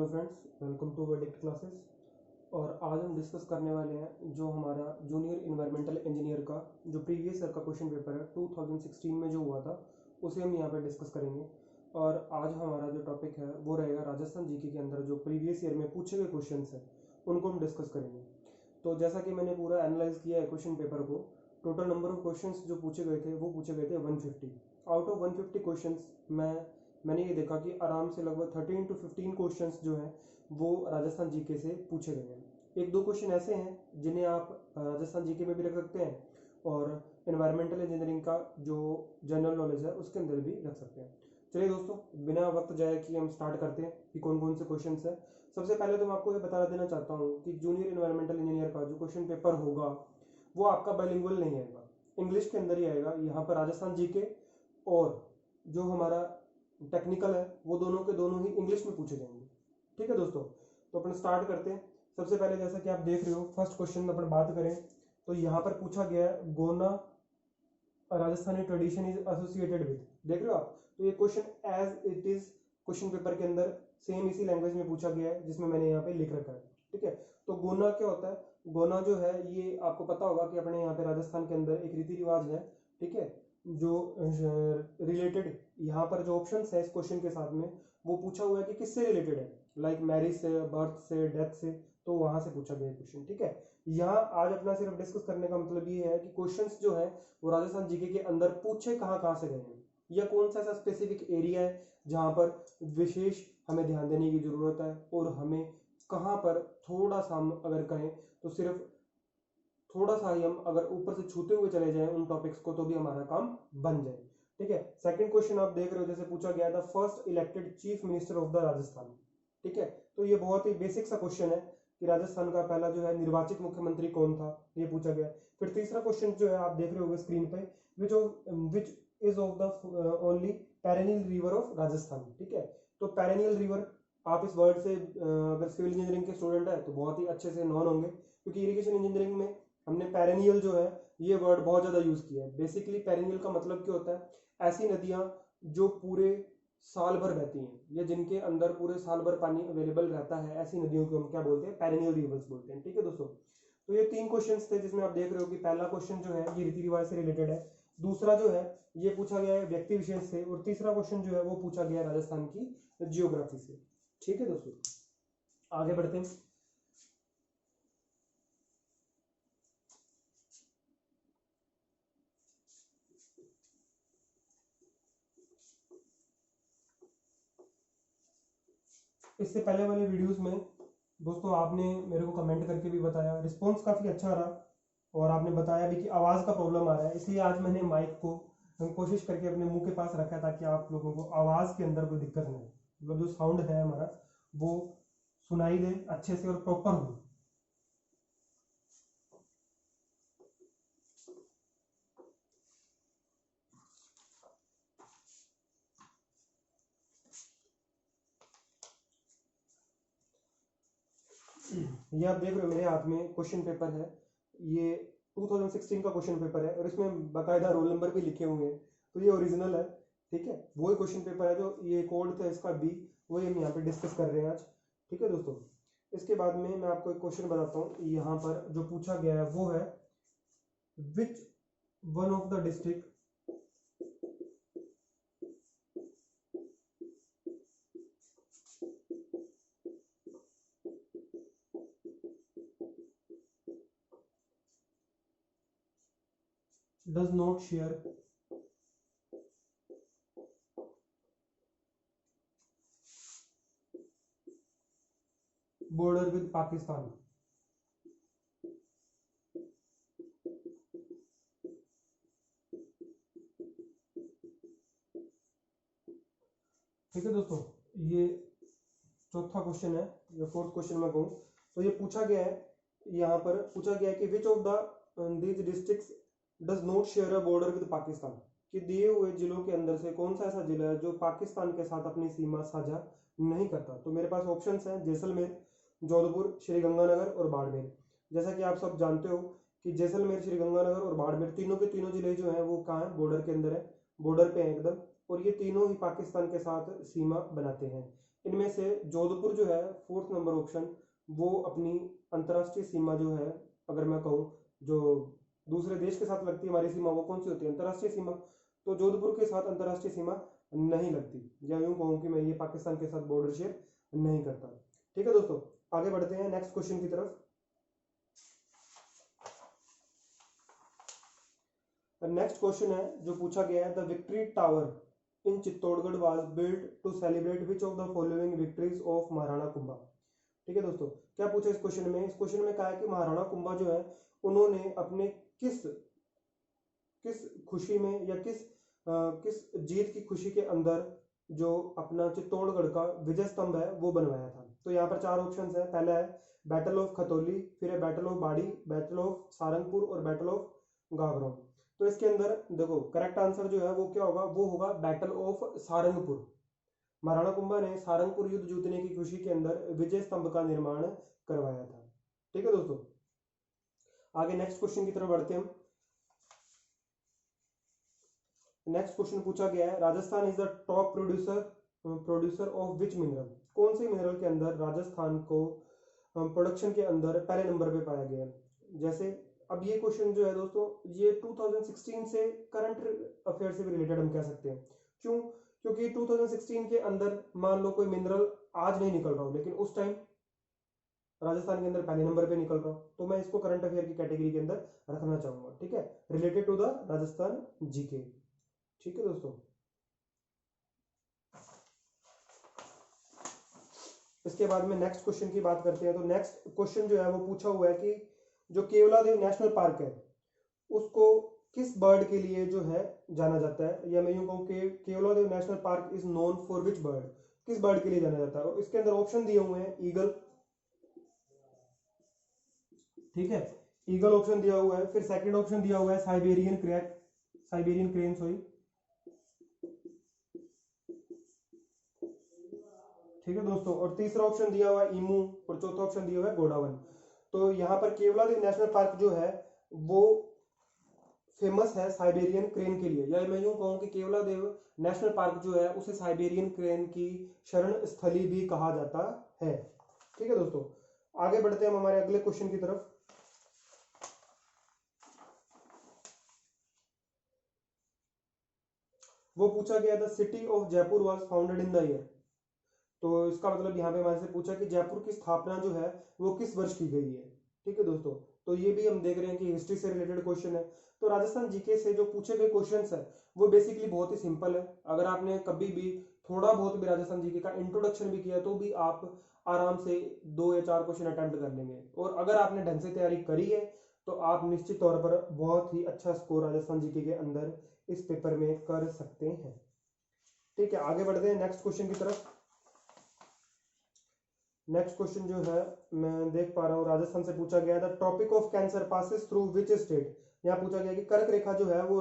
Hello friends, welcome to verdict classes. और आज हम डिस्कस करने वाले हैं जो हमारा जूनियर इन्वायरमेंटल इंजीनियर का जो प्रीवियस ईयर का क्वेश्चन पेपर है 2016 में जो हुआ था उसे हम यहाँ पर डिस्कस करेंगे। और आज हमारा जो टॉपिक है वो रहेगा राजस्थान जीके के अंदर जो प्रीवियस ईयर में पूछे गए क्वेश्चन हैं उनको हम डिस्कस करेंगे। तो जैसा कि मैंने पूरा एनालाइज किया है क्वेश्चन पेपर को, टोटल नंबर ऑफ क्वेश्चंस जो पूछे गए थे वो पूछे गए थे 150। आउट ऑफ 150 क्वेश्चंस मैंने ये देखा कि आराम से लगभग 13 to 15 क्वेश्चंस जो हैं वो राजस्थान जीके से पूछे गए हैं। एक दो क्वेश्चन ऐसे हैं जिन्हें आप राजस्थान जीके में भी रख सकते हैं और एनवायरमेंटल इंजीनियरिंग का जो जनरल नॉलेज है उसके अंदर भी रख सकते हैं। चलिए दोस्तों, बिना वक्त जाए कि हम स्टार्ट करते हैं कि कौन कौन से क्वेश्चन है। सबसे पहले तो मैं आपको ये बता देना चाहता हूँ कि जूनियर एनवायरमेंटल इंजीनियर का जो क्वेश्चन पेपर होगा वो आपका बाइलिंगुअल नहीं आएगा, इंग्लिश के अंदर ही आएगा। यहाँ पर राजस्थान जीके और जो हमारा टेक्निकल है वो दोनों के दोनों ही इंग्लिश में पूछे जाएंगे। ठीक है दोस्तों, तो अपन स्टार्ट करते हैं। सबसे पहले जैसा कि आप देख रहे हो फर्स्ट क्वेश्चन अपन बात करें तो यहाँ पर पूछा गया है गोना Rajasthani tradition is associated with. देख रहे हो आप, तो ये question as it is question paper के अंदर सेम इसी लैंग्वेज में पूछा गया है जिसमें मैंने यहाँ पे लिख रखा है। ठीक है, तो गोना क्या होता है? गोना जो है ये आपको पता होगा कि अपने यहाँ पे राजस्थान के अंदर एक रीति रिवाज है। ठीक है, जो रिलेटेड यहाँ पर जो ऑप्शन है इस क्वेश्चन के साथ में वो पूछा हुआ है कि किससे रिलेटेड है, लाइक मैरिज से, बर्थ से, डेथ से, तो वहां से पूछा गया क्वेश्चन। ठीक है, यहाँ आज अपना सिर्फ डिस्कस करने का मतलब ये है कि क्वेश्चंस जो है वो राजस्थान जीके के अंदर पूछे कहाँ से गए हैं या कौन सा ऐसा स्पेसिफिक एरिया है जहां पर विशेष हमें ध्यान देने की जरूरत है और हमें कहाँ पर थोड़ा सा हम अगर कहें तो सिर्फ थोड़ा सा ही हम अगर ऊपर से छूते हुए चले जाएं उन टॉपिक्स को तो भी हमारा काम बन जाए। ठीक है, सेकंड क्वेश्चन आप देख रहे हो जैसे पूछा गया था first elected chief minister of the Rajasthan. ठीक है, तो ये बहुत ही बेसिक सा क्वेश्चन है कि राजस्थान का पहला जो है निर्वाचित मुख्यमंत्री कौन था, ये पूछा गया। फिर तीसरा क्वेश्चन जो है आप देख रहे होंगे स्क्रीन पे, which is of the only perennial river of Rajasthan. ठीक है, तो पेरेनियल रिवर आप इस वर्ड से अगर सिविल इंजीनियरिंग के स्टूडेंट है तो बहुत ही अच्छे से नॉन होंगे, क्योंकि इरिगेशन इंजीनियरिंग में हमने पेरेनियल जो है ये वर्ड बहुत ज्यादा यूज किया है। बेसिकली पेरेनियल का मतलब क्या होता है? ऐसी नदियां जो पूरे साल भर बहती हैं या जिनके अंदर पूरे साल भर पानी अवेलेबल रहता है, ऐसी नदियों को हम क्या बोलते हैं? पेरेनियल रिवर्स बोलते हैं। ठीक है दोस्तों, तो ये तीन क्वेश्चंस थे जिसमें आप देख रहे हो कि पहला क्वेश्चन जो है ये रीति रिवाज से रिलेटेड है, दूसरा जो है ये पूछा गया है व्यक्ति विशेष से, और तीसरा क्वेश्चन जो है वो पूछा गया है राजस्थान की जियोग्राफी से। ठीक है दोस्तों, आगे बढ़ते हैं। इससे पहले वाले वीडियोस में दोस्तों आपने मेरे को कमेंट करके भी बताया, रिस्पॉन्स काफी अच्छा रहा और आपने बताया भी कि आवाज का प्रॉब्लम आ रहा है, इसलिए आज मैंने माइक को कोशिश करके अपने मुंह के पास रखा ताकि आप लोगों को आवाज के अंदर कोई दिक्कत नहीं, मतलब जो साउंड है हमारा वो सुनाई दे अच्छे से और प्रॉपर हो। ये आप देख रहे हो मेरे हाथ में क्वेश्चन पेपर है, ये 2016 का क्वेश्चन पेपर है और इसमें बाकायदा रोल नंबर भी लिखे हुए हैं, तो ये ओरिजिनल है। ठीक है, वही क्वेश्चन पेपर है जो ये कोड था इसका बी, वही हम यहाँ पे डिस्कस कर रहे हैं आज। ठीक है दोस्तों, इसके बाद में मैं आपको एक क्वेश्चन बताता हूँ। यहाँ पर जो पूछा गया है वो है which one of the district does not share border with Pakistan। ठीक है दोस्तों, ये चौथा क्वेश्चन है या फोर्थ क्वेश्चन में कहूँ तो ये पूछा गया है, यहाँ पर पूछा गया है कि विच of the these districts does not share a border with Pakistan, कि दिए हुए जिलों के अंदर से कौन सा ऐसा जिला है जो पाकिस्तान के साथ अपनी सीमा साझा नहीं करता। तो मेरे पास ऑप्शंस हैं जैसलमेर, जोधपुर, श्रीगंगानगर और बाड़मेर। जैसा कि आप सब जानते हो कि जैसलमेर, श्रीगंगानगर और बाड़मेर तीनों के तीनों जिले जो हैं वो कहाँ है? बॉर्डर के अंदर है, बॉर्डर पे है एकदम, और ये तीनों ही पाकिस्तान के साथ सीमा बनाते हैं। इनमें से जोधपुर जो है फोर्थ नंबर ऑप्शन, वो अपनी अंतर्राष्ट्रीय सीमा जो है, अगर मैं कहूँ जो दूसरे देश के साथ लगती है हमारी सीमा, वो कौन सी होती है? अंतर्राष्ट्रीय सीमा। तो जोधपुर के साथ अंतर्राष्ट्रीय सीमा नहीं लगती, या यूं कहूँ कि मैं ये पाकिस्तान के साथ बॉर्डर शेयर नहीं करता। ठीक है दोस्तों, आगे बढ़ते हैं नेक्स्ट क्वेश्चन की तरफ। नेक्स्ट क्वेश्चन है जो पूछा गया है, the victory tower in Chittorgarh was built to celebrate which of the following victories of Maharana Kumbha. ठीक है दोस्तों, क्या पूछा इस क्वेश्चन में? इस क्वेश्चन में कहा है कि महाराणा कुंभा जो है उन्होंने अपने किस किस खुशी में या किस जीत की खुशी के अंदर जो अपना चित्तौड़गढ़ का विजय स्तंभ है वो बनवाया था। तो यहाँ पर चार ऑप्शंस है। पहला है बैटल ऑफ खतौली, फिर है बैटल ऑफ बाड़ी, बैटल ऑफ सारंगपुर और बैटल ऑफ गागरों। तो इसके अंदर देखो करेक्ट आंसर जो है वो क्या होगा? वो होगा बैटल ऑफ सारंगपुर। महाराणा कुंभा ने सारंगपुर युद्ध जीतने की खुशी के अंदर विजय स्तंभ का निर्माण करवाया था। ठीक है दोस्तों, आगे नेक्स्ट क्वेश्चन की तरफ बढ़ते हैं हम। नेक्स्ट क्वेश्चन पूछा गया है, Rajasthan is the top producer of which mineral. कौन से मिनरल के अंदर राजस्थान को प्रोडक्शन के अंदर पहले नंबर पे पाया गया है? जैसे अब ये क्वेश्चन जो है दोस्तों, ये 2016 से करंट अफेयर से भी रिलेटेड हम कह सकते हैं। क्यों? क्योंकि 2016 के अंदर मान लो कोई मिनरल आज नहीं निकल रहा हो, लेकिन उस टाइम राजस्थान के अंदर पहले नंबर पे निकल रहा हो, तो मैं इसको करंट अफेयर की कैटेगरी के अंदर रखना चाहूंगा। ठीक है, related to the Rajasthan GK. ठीक है दोस्तों, इसके बाद में नेक्स्ट क्वेश्चन की बात करते हैं। तो नेक्स्ट क्वेश्चन जो है वो पूछा हुआ है कि जो केवलादेव नेशनल पार्क है उसको किस बर्ड के लिए जो है जाना जाता है, या मैं यूं कहूं कि Keoladeo national park is known for which bird. किस बर्ड के लिए जाना जाता है? और इसके अंदर ऑप्शन दिए हुए हैं ईगल, ठीक है, ईगल ऑप्शन दिया हुआ है। फिर सेकंड ऑप्शन दिया हुआ है Siberian crack, Siberian crane sorry. ठीक है दोस्तों, और तीसरा ऑप्शन दिया हुआ है ईमू, और चौथा ऑप्शन दिया हुआ है गोडावन। तो यहाँ पर केवलादेव नेशनल पार्क जो है वो फेमस है साइबेरियन क्रेन के लिए, या मैं यूं कहूं कि केवलादेव नेशनल पार्क जो है उसे साइबेरियन क्रेन की शरण स्थली भी कहा जाता है। ठीक है दोस्तों, आगे बढ़ते हैं हम हमारे अगले क्वेश्चन की तरफ। वो पूछा गया the city of Jaipur was founded in the year. तो इसका मतलब यहाँ पे हमारे से पूछा कि जयपुर की स्थापना जो है वो किस वर्ष की गई है। ठीक है दोस्तों, तो ये भी हम देख रहे हैं कि हिस्ट्री से रिलेटेड क्वेश्चन है। तो राजस्थान जीके से जो पूछे गए क्वेश्चंस है वो बेसिकली बहुत ही सिंपल है। अगर आपने कभी भी थोड़ा बहुत भी राजस्थान जीके का इंट्रोडक्शन भी किया तो भी आप आराम से 2 या 4 क्वेश्चन अटेम्प्ट कर लेंगे। और अगर आपने ढंग से तैयारी करी है तो आप निश्चित तौर पर बहुत ही अच्छा स्कोर राजस्थान जीके के अंदर इस पेपर में कर सकते हैं। ठीक है, आगे बढ़ते हैं नेक्स्ट क्वेश्चन की तरफ। नेक्स्ट क्वेश्चन जो है मैं देख पा रहा हूँ राजस्थान से पूछा गया था, topic of cancer passes through which state. यहाँ पूछा गया कि कर्क रेखा जो है वो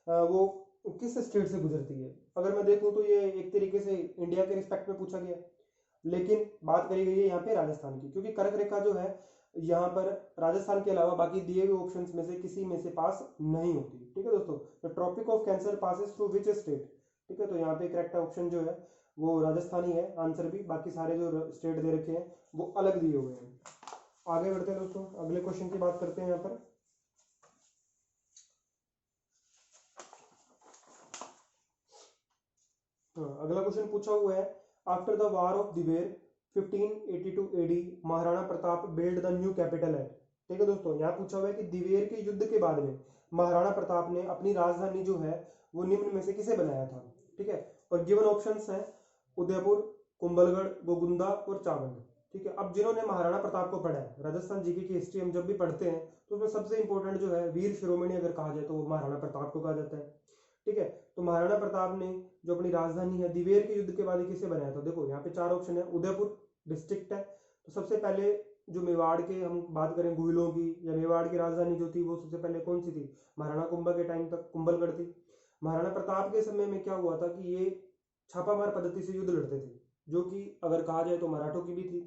वो किस स्टेट से गुजरती है। अगर मैं देखूं तो ये एक तरीके से इंडिया के रिस्पेक्ट में पूछा गया, लेकिन बात करी गई है यहाँ पे राजस्थान की, क्योंकि कर्क रेखा जो है यहाँ पर राजस्थान के अलावा बाकी दिए हुए ऑप्शंस में से किसी में से पास नहीं होती। ठीक है दोस्तों, the tropic of cancer passes through which state. ठीक है, तो यहाँ पे करेक्ट ऑप्शन जो है वो राजस्थान ही है आंसर भी, बाकी सारे जो स्टेट दे रखे हैं वो अलग दिए हुए हैं। आगे बढ़ते हैं दोस्तों, अगले क्वेश्चन की बात करते हैं यहाँ पर। अगला क्वेश्चन पूछा हुआ है, after the war of Dewair 1582 AD Maharana Pratap build the new capital at. ठीक है दोस्तों, यहाँ पूछा हुआ है कि दिवेर के युद्ध के बाद में महाराणा प्रताप ने अपनी राजधानी जो है वो निम्न में से किसे बनाया था। ठीक है, और गिवन ऑप्शंस हैं उदयपुर, कुंभलगढ़, गोगुंदा और चावंड। ठीक है, अब जिन्होंने महाराणा प्रताप को पढ़ा है, राजस्थान जीके की हिस्ट्री हम जब भी पढ़ते हैं तो उसमें सबसे इंपॉर्टेंट जो है वीर शिरोमणि अगर कहा जाए तो वो महाराणा प्रताप को कहा जाता है। ठीक है, तो महाराणा प्रताप ने जो अपनी राजधानी है दिवेर के युद्ध के बाद किसे बनाया था? देखो यहाँ पे 4 ऑप्शन है। उदयपुर डिस्ट्रिक्ट है, तो सबसे पहले जो मेवाड़ के हम बात करें गुहिलों की, या मेवाड़ की राजधानी जो थी वो सबसे पहले कौन सी थी? महाराणा कुंभा के टाइम तक कुंभलगढ़ थी। महाराणा प्रताप के समय में क्या हुआ था कि ये छापामार पद्धति से युद्ध लड़ते थे, जो कि अगर कहा जाए तो मराठों की भी थी,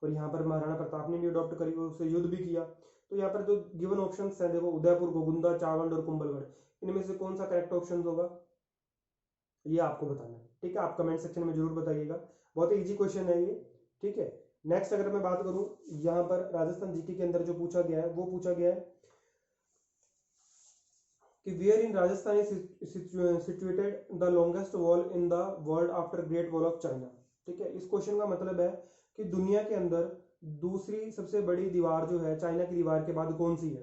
और यहाँ पर महाराणा प्रताप ने भी अडॉप्ट करी, उससे युद्ध भी किया। तो यहाँ पर जो गिवन ऑप्शन है देखो उदयपुर, गोगुंदा, चावंड और कुंभलगढ़, इनमें से कौन सा करेक्ट ऑप्शन होगा ये आपको बताना है। ठीक है, आप कमेंट सेक्शन में जरूर बताइएगा। बहुत ही इजी क्वेश्चन है ये, ठीक है। नेक्स्ट अगर मैं बात करूं, यहाँ पर राजस्थान जीके के अंदर जो पूछा गया है वो पूछा गया है कि where in Rajasthan is situated the longest wall in the world after great wall of China, ठीक है। इस क्वेश्चन का मतलब है कि दुनिया के अंदर दूसरी सबसे बड़ी दीवार जो है चाइना की दीवार के बाद कौन सी है।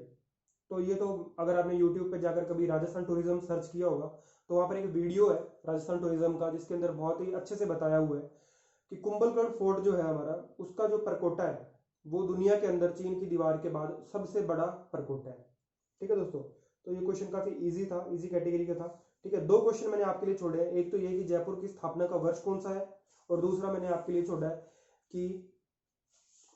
तो ये तो अगर आपने यूट्यूब पे जाकर कभी राजस्थान टूरिज्म सर्च किया होगा तो वहां पर एक वीडियो है राजस्थान टूरिज्म का जिसके अंदर बहुत ही अच्छे से बताया हुआ है कि कुंभलगढ़ फोर्ट जो है हमारा, उसका जो परकोटा है वो दुनिया के अंदर चीन की दीवार के बाद सबसे बड़ा परकोटा है, ठीक है दोस्तों। तो ये क्वेश्चन काफी इजी था, इजी कैटेगरी का था, ठीक है। दो क्वेश्चन मैंने आपके लिए छोड़े हैं, एक तो ये कि जयपुर की स्थापना का वर्ष कौन सा है, और दूसरा मैंने आपके लिए छोड़ा है कि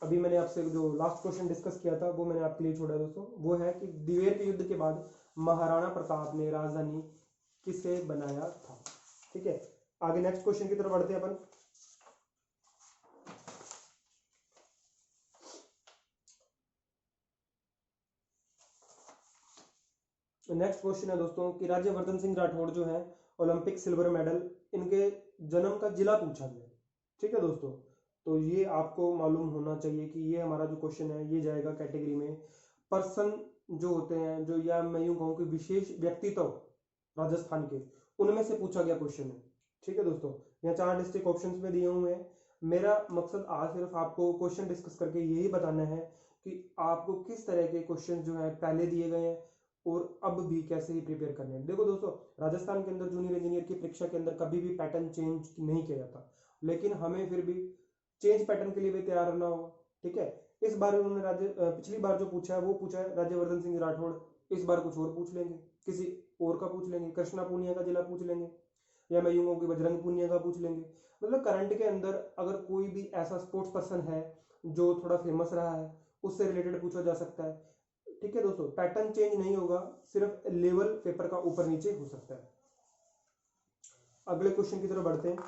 अभी मैंने आपसे जो लास्ट क्वेश्चन डिस्कस किया था वो मैंने आपके लिए छोड़ा है दोस्तों, वो है कि दिवेर के युद्ध के बाद महाराणा प्रताप ने राजधानी किसे बनाया था, ठीक है। आगे नेक्स्ट क्वेश्चन की तरफ बढ़ते हैं अपन। नेक्स्ट क्वेश्चन है दोस्तों कि राज्यवर्धन सिंह राठौड़ जो है ओलंपिक सिल्वर मेडल, इनके जन्म का जिला पूछा गया, ठीक है दोस्तों। तो ये आपको मालूम होना चाहिए कि ये हमारा जो क्वेश्चन है ये जाएगा कैटेगरी में पर्सन जो होते हैं, जो या मैं यूं कहूं कि विशेष व्यक्तित्व राजस्थान के, उनमें से पूछा गया क्वेश्चन है, ठीक है दोस्तों। यहाँ 4 डिस्ट्रिक्ट ऑप्शंस में दिए हुए हैं। मेरा मकसद आज सिर्फ आपको क्वेश्चन डिस्कस करके यही बताना है कि आपको किस तरह के क्वेश्चन जो है पहले दिए गए हैं और अब भी कैसे ही प्रिपेयर करने हैं। देखो दोस्तों, राजस्थान के अंदर जूनियर इंजीनियर की परीक्षा के अंदर कभी भी पैटर्न चेंज नहीं किया जाता, लेकिन हमें फिर भी चेंज पैटर्न के लिए भी तैयार रहना होगा, ठीक है। इस बार उन्होंने पिछली बार जो पूछा है वो पूछा है राज्यवर्धन सिंह राठौड़, इस बार कुछ और पूछ लेंगे, किसी और का पूछ लेंगे, कृष्णा पूनिया का जिला पूछ लेंगे, या मैं यूं कहूं कि बजरंग पूनिया का पूछ लेंगे। मतलब करंट के अंदर अगर कोई भी ऐसा स्पोर्ट्स पर्सन है जो थोड़ा फेमस रहा है उससे रिलेटेड पूछा जा सकता है, ठीक है दोस्तों। पैटर्न चेंज नहीं होगा, सिर्फ लेवल पेपर का ऊपर नीचे हो सकता है। अगले क्वेश्चन की तरफ बढ़ते हैं।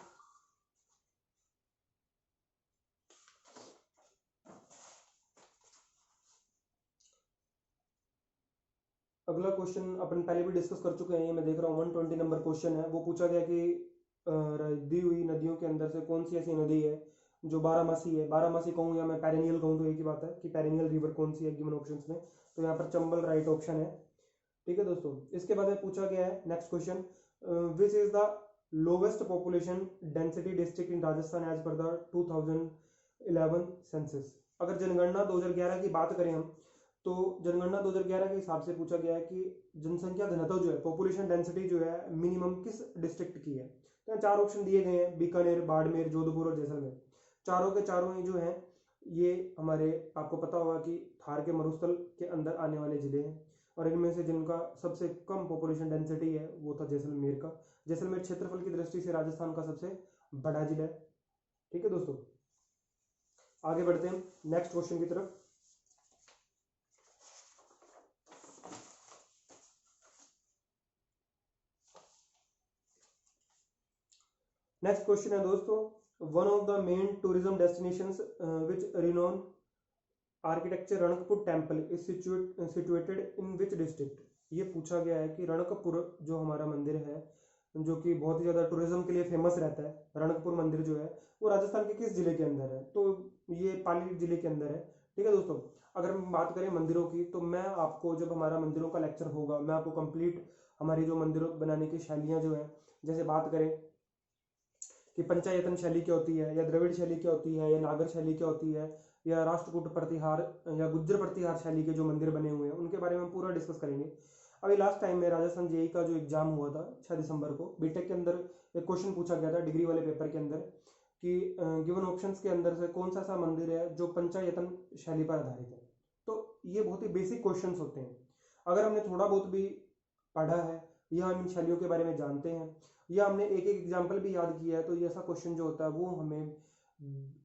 अगला क्वेश्चन अपन पहले भी डिस्कस कर चुके हैं, ये मैं देख रहा हूँ 120 नंबर क्वेश्चन है। वो पूछा गया कि दी हुई नदियों के अंदर से कौन सी ऐसी नदी है जो बारहमासी है, बारहमासी कहूँ या मैं पेरेनियल कहूँ तो एक ही बात है कि पेरेनियल रिवर कौन सी है गिवन ऑप्शंस में। तो यहाँ पर चंबल राइट ऑप्शन है, ठीक है दोस्तों। इसके बाद में पूछा गया है next question, which is the lowest population density district in Rajasthan as per the 2011 census. अगर जनगणना 2011 की बात करें हम, तो जनगणना 2011 के हिसाब से पूछा गया है कि जनसंख्या घनत्व जो है, पॉपुलेशन डेंसिटी जो है मिनिमम किस डिस्ट्रिक्ट की है। तो 4 ऑप्शन दिए गए हैं, बीकानेर, बाड़मेर, जोधपुर और जैसलमेर। चारों के चारों ही जो हैं ये हमारे, आपको पता होगा कि थार के मरुस्थल के अंदर आने वाले जिले हैं, और इनमें से जिनका सबसे कम पॉपुलेशन डेंसिटी है वो था जैसलमेर का। जैसलमेर क्षेत्रफल की दृष्टि से राजस्थान का सबसे बड़ा जिला है, ठीक है दोस्तों। आगे बढ़ते हैं नेक्स्ट क्वेश्चन की तरफ। नेक्स्ट क्वेश्चन है दोस्तों, one of the main tourism destinations which renowned architecture Ranakpur temple is situated in which district. ये पूछा गया है कि रणकपुर जो हमारा मंदिर है, जो कि बहुत ही ज़्यादा टूरिज्म के लिए फेमस रहता है, रणकपुर मंदिर जो है वो राजस्थान के किस जिले के अंदर है। तो ये पाली जिले के अंदर है, ठीक है दोस्तों। अगर हम बात करें मंदिरों की, तो मैं आपको जब हमारा मंदिरों का लेक्चर होगा मैं आपको कंप्लीट हमारी जो मंदिरों बनाने की शैलियाँ जो है, जैसे बात करें कि पंचायतन शैली क्या होती है, या द्रविड़ शैली क्या होती है, या नागर शैली क्या होती है, या राष्ट्रकूट प्रतिहार या गुज्जर प्रतिहार शैली के जो मंदिर बने हुए हैं उनके बारे में हम पूरा डिस्कस करेंगे। अभी लास्ट टाइम में राजस्थान जेई का जो एग्जाम हुआ था 6 दिसंबर को, बीटेक के अंदर एक क्वेश्चन पूछा गया था डिग्री वाले पेपर के अंदर कि गिवन ऑप्शंस के अंदर से कौन सा ऐसा मंदिर है जो पंचायतन शैली पर आधारित है। तो ये बहुत ही बेसिक क्वेश्चन होते हैं, अगर हमने थोड़ा बहुत भी पढ़ा है या हम इन शैलियों के बारे में जानते हैं या हमने एक एक एग्जाम्पल भी याद किया है, तो ये ऐसा क्वेश्चन जो होता है वो हमें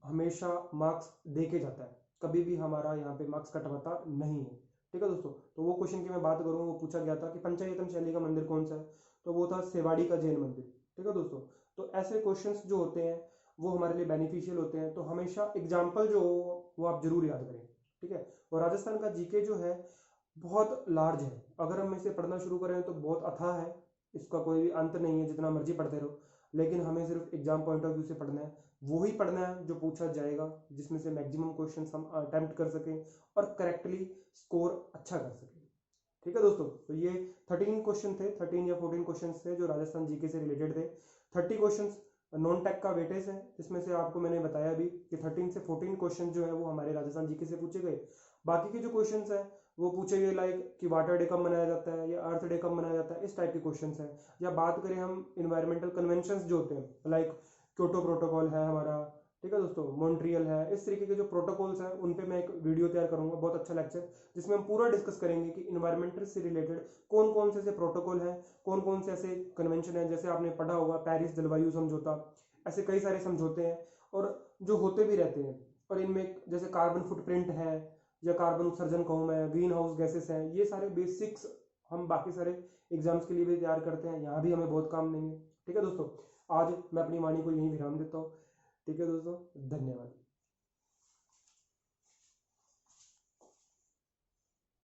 हमेशा मार्क्स दे के जाता है, कभी भी हमारा यहाँ पे मार्क्स कटवाता नहीं है, ठीक है दोस्तों। तो वो क्वेश्चन की मैं बात करूँ, वो पूछा गया था कि पंचायतन शैली का मंदिर कौन सा है, तो वो था सेवाड़ी का जैन मंदिर, ठीक है दोस्तों। तो ऐसे क्वेश्चंस जो होते हैं वो हमारे लिए बेनिफिशियल होते हैं, तो हमेशा एग्जाम्पल जो हो वो आप जरूर याद करें, ठीक है। और राजस्थान का जीके जो है बहुत लार्ज है, अगर हम इसे पढ़ना शुरू करें तो बहुत अथाह है, इसका कोई अंत नहीं है, जितना मर्जी पढ़ते रहो, लेकिन हमें सिर्फ एग्जाम पॉइंट ऑफ व्यू से पढ़ना है वो ही पढ़ना है जो पूछा जाएगा, जिसमें से मैक्सिमम क्वेश्चन हम अटेम्प्ट कर सकें और करेक्टली स्कोर अच्छा कर सकें। ठीक है दोस्तों, तो ये 13 क्वेश्चन थे, 13 या 14 क्वेश्चन थे जो राजस्थान जीके से रिलेटेड थे। 30 क्वेश्चन नॉन टेक का वेटेज है, जिसमें से आपको मैंने बताया अभी कि 13 से 14 क्वेश्चन जो है वो हमारे राजस्थान जीके से पूछे गए। बाकी के जो क्वेश्चन है वो पूछे गए लाइक कि वाटर डे कब मनाया जाता है या अर्थ डे कब मनाया जाता है, इस टाइप के क्वेश्चन हैं। या बात करें हम इन्वायरमेंटल कन्वेंशन जो होते हैं लाइक क्योटो प्रोटोकॉल है हमारा, ठीक है दोस्तों, मॉन्ट्रियल है, इस तरीके के जो प्रोटोकॉल्स हैं उन पे मैं एक वीडियो तैयार करूंगा, बहुत अच्छा लेक्चर, जिसमें हम पूरा डिस्कस करेंगे कि इन्वायरमेंटल से रिलेटेड कौन कौन से ऐसे प्रोटोकॉल हैं, कौन कौन से ऐसे कन्वेंशन हैं। जैसे आपने पढ़ा होगा पेरिस जलवायु समझौता, ऐसे कई सारे समझौते हैं और जो होते भी रहते हैं। और इनमें जैसे कार्बन फुटप्रिंट है या कार्बन उत्सर्जन कहूँ मैं, ग्रीन हाउस गैसेस हैं, ये सारे बेसिक्स हम बाकी सारे एग्जाम्स के लिए भी तैयार करते हैं, यहाँ भी हमें बहुत काम देंगे। ठीक है दोस्तों, आज मैं अपनी वाणी को यहीं विराम देता हूँ। ठीक है दोस्तों, धन्यवाद।